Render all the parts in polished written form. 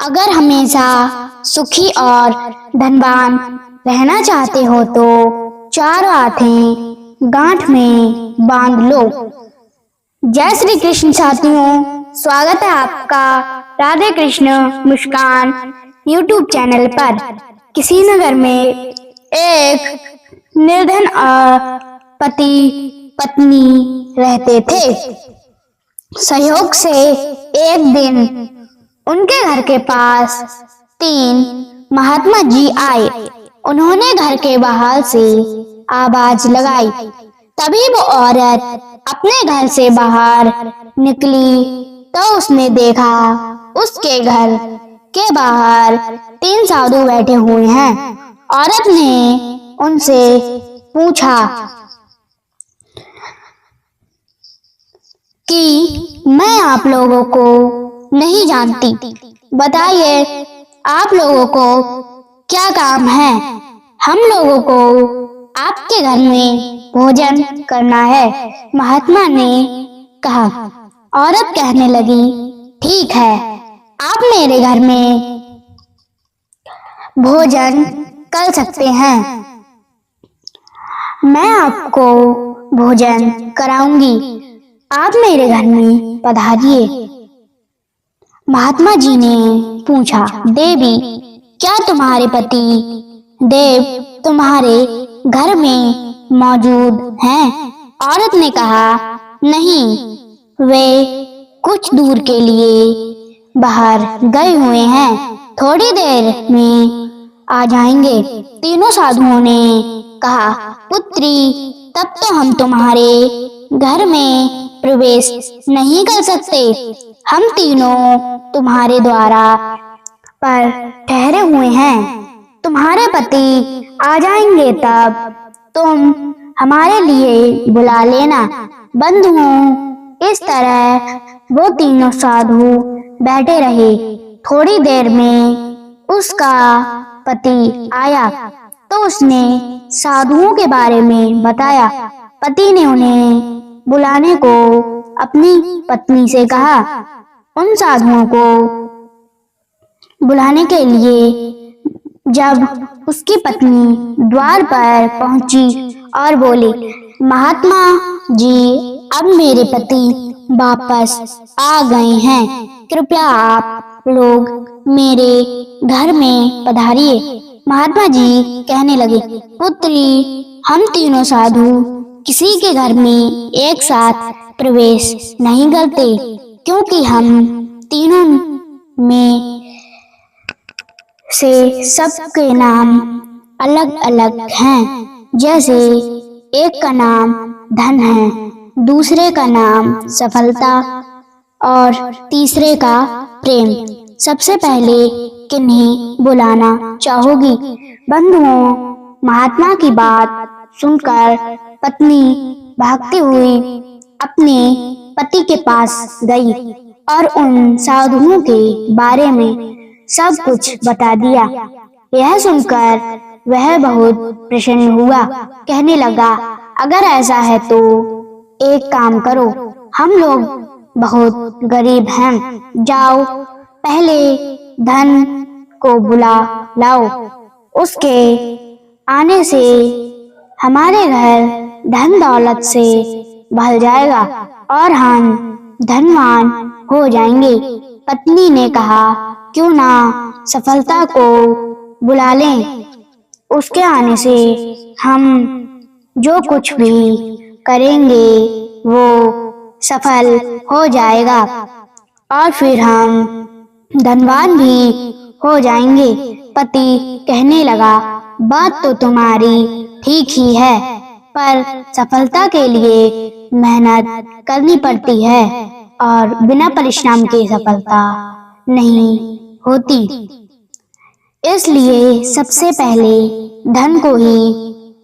अगर हमेशा सुखी और धनवान रहना चाहते हो तो चार बातें गांठ में बांध लो। जय श्री कृष्ण साथियों, स्वागत है आपका राधे कृष्ण मुस्कान यूट्यूब चैनल पर। किसी नगर में एक निर्धन पति पत्नी रहते थे। संयोग से एक दिन उनके घर के पास तीन महात्मा जी आए। उन्होंने घर के बाहर से आवाज लगाई। तभी वो औरत अपने घर से बाहर निकली तो उसने देखा उसके घर के बाहर तीन साधु बैठे हुए हैं। औरत ने उनसे पूछा कि मैं आप लोगों को नहीं जानती, बताइए आप लोगों को क्या काम है? हम लोगों को आपके घर में भोजन करना है, महात्मा ने कहा। औरत कहने लगी, ठीक है, आप मेरे घर में भोजन कर सकते हैं, मैं आपको भोजन कराऊंगी, आप मेरे घर में पधारिए। महात्मा जी ने पूछा, देवी क्या तुम्हारे पति देव तुम्हारे घर में मौजूद हैं? औरत ने कहा, नहीं, वे कुछ दूर के लिए बाहर गए हुए हैं, थोड़ी देर में आ जाएंगे। तीनों साधुओं ने कहा, पुत्री तब तो हम तुम्हारे घर में प्रवेश नहीं कर सकते, हम तीनों तुम्हारे द्वारा पर ठहरे हुए हैं, तुम्हारे पति आ जाएंगे तब तुम हमारे लिए बुला लेना। बंधुओं, इस तरह वो तीनों साधु बैठे रहे। थोड़ी देर में उसका पति आया तो उसने साधुओं के बारे में बताया। पति ने उन्हें बुलाने को अपनी पत्नी से कहा। उन साधुओं को बुलाने के लिए जब उसकी पत्नी द्वार पर पहुंची और बोली, महात्मा जी अब मेरे पति वापस आ गए हैं, कृपया आप लोग मेरे घर में पधारिए। महात्मा जी कहने लगे, पुत्री हम तीनों साधु किसी के घर में एक साथ प्रवेश नहीं करते, क्योंकि हम तीनों में से सबके नाम अलग अलग हैं। जैसे एक का नाम धन है, दूसरे का नाम सफलता और तीसरे का प्रेम। सबसे पहले किन्हें बुलाना चाहोगी? बंधुओं, महात्मा की बात सुनकर पत्नी भागती हुई अपने पति के पास गई और उन साधुओं के बारे में सब कुछ बता दिया। यह सुनकर वह बहुत प्रसन्न हुआ, कहने लगा, अगर ऐसा है तो एक काम करो, हम लोग बहुत गरीब हैं, जाओ पहले धन को बुला लाओ, उसके आने से हमारे घर धन दौलत से भर जाएगा और हम धनवान हो जाएंगे। पत्नी ने कहा, क्यों ना सफलता को बुला लें, उसके आने से हम जो कुछ भी करेंगे वो सफल हो जाएगा और फिर हम धनवान भी हो जाएंगे। पति कहने लगा, बात तो तुम्हारी ठीक ही है, पर सफलता के लिए मेहनत करनी पड़ती है और बिना परिश्रम के सफलता नहीं होती। इसलिए सबसे पहले धन को ही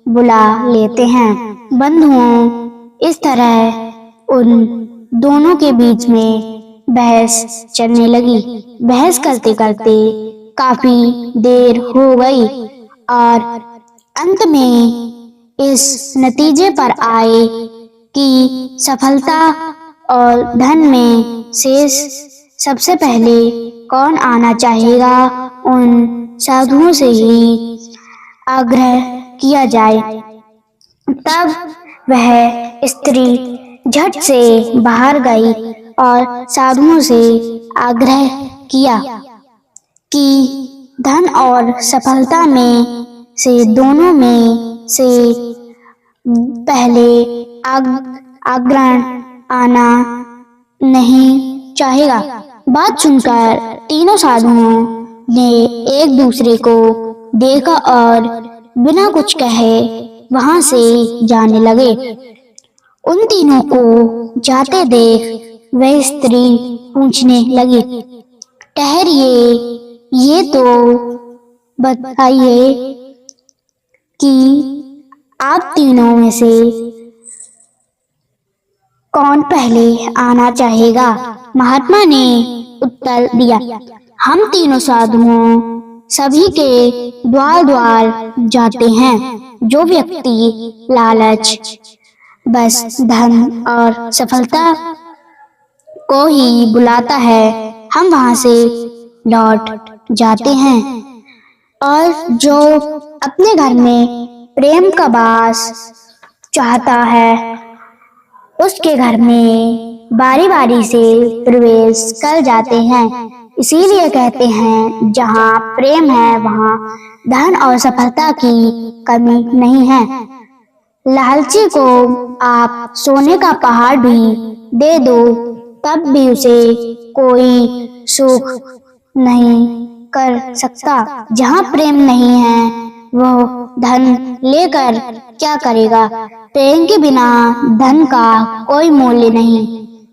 बुला लेते हैं। बंधुओं, इस तरह उन दोनों के बीच में बहस चलने लगी। बहस करते करते काफी देर हो गई और अंत में इस नतीजे पर आए कि सफलता और धन में शेष सबसे पहले कौन आना चाहेगा, उन साधुओं से ही आग्रह किया जाए। तब वह स्त्री झट से बाहर गई और साधुओं से आग्रह किया कि धन और सफलता में से दोनों में से पहले अग्रण आना नहीं चाहेगा। बात सुनकर तीनों साधुओं ने एक दूसरे को देखा और बिना कुछ कहे वहां से जाने लगे। उन तीनों को जाते देख वह स्त्री पूछने लगी, ठहरिए, ये तो बताइए कि आप तीनों में से कौन पहले आना चाहेगा। महात्मा ने उत्तर दिया, हम तीनों साधुओं सभी के द्वार द्वार जाते हैं। जो व्यक्ति लालच, बस धन और सफलता को ही बुलाता है, हम वहां से लौट जाते हैं। और जो अपने घर में प्रेम का वास चाहता है, उसके घर में बारी बारी से प्रवेश कर जाते हैं। इसीलिए कहते हैं, जहाँ प्रेम है वहाँ धन और सफलता की कमी नहीं है। लालची को आप सोने का पहाड़ भी दे दो, तब भी उसे कोई सुख नहीं कर सकता। जहाँ प्रेम नहीं है, वह धन लेकर क्या करेगा। प्रेम के बिना धन का कोई मूल्य नहीं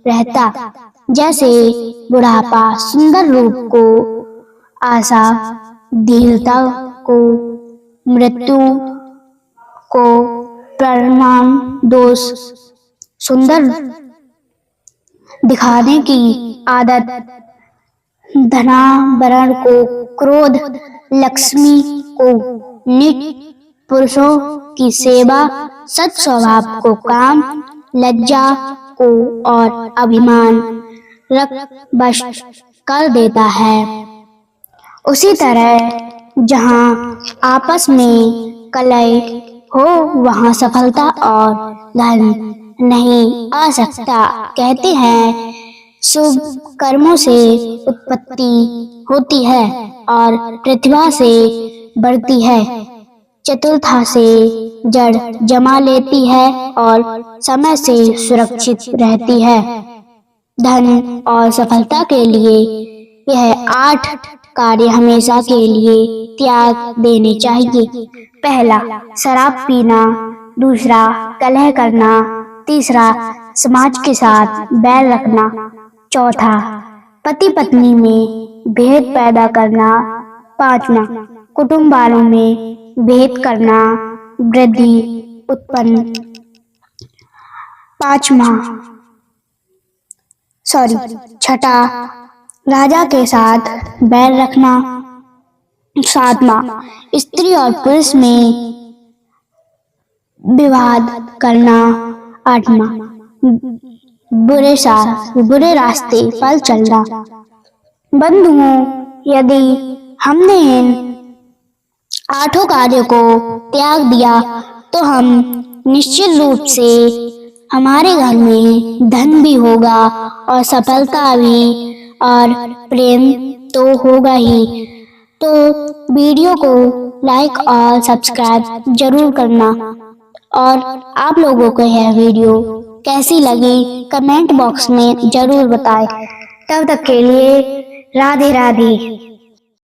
रहता। जैसे बुढ़ापा सुंदर रूप को, आशा धीरता को, मृत्यु को परिणाम दोष सुंदर दिखाने की आदत, धनाभरण को क्रोध, लक्ष्मी को नीच, पुरुषों की सेवा, सत स्वभाव को काम, लज्जा को और अभिमान रख बश कर देता है। उसी तरह जहाँ आपस में कलह हो, वहाँ सफलता और धन नहीं आ सकता। कहते हैं, शुभ कर्मों से उत्पत्ति होती है और प्रतिभा से बढ़ती है। चतुरता से जड़ जमा लेती है और समय से सुरक्षित रहती है। धन और सफलता के लिए यह 8 कार्य हमेशा के लिए त्याग देने चाहिए। पहला, शराब पीना। दूसरा, कलह करना। तीसरा, समाज के साथ बैर रखना। चौथा, पति पत्नी में भेद पैदा करना। पांचवा, कुटुंब वालों में भेद करना, वृद्धि उत्पन्न। छठा, राजा के साथ बैर रखना। सातवां, स्त्री और पुरुष में विवाद करना। आठवां, बुरे रास्ते पर चलना। बंधुओं, यदि हमने इन 8 कार्यों को त्याग दिया तो हम निश्चित रूप से हमारे घर में धन भी होगा और सफलता भी और प्रेम तो होगा ही। तो वीडियो को लाइक और सब्सक्राइब जरूर करना। और आप लोगों को यह वीडियो कैसी लगी कमेंट बॉक्स में जरूर बताएं। तब तक के लिए राधे राधे।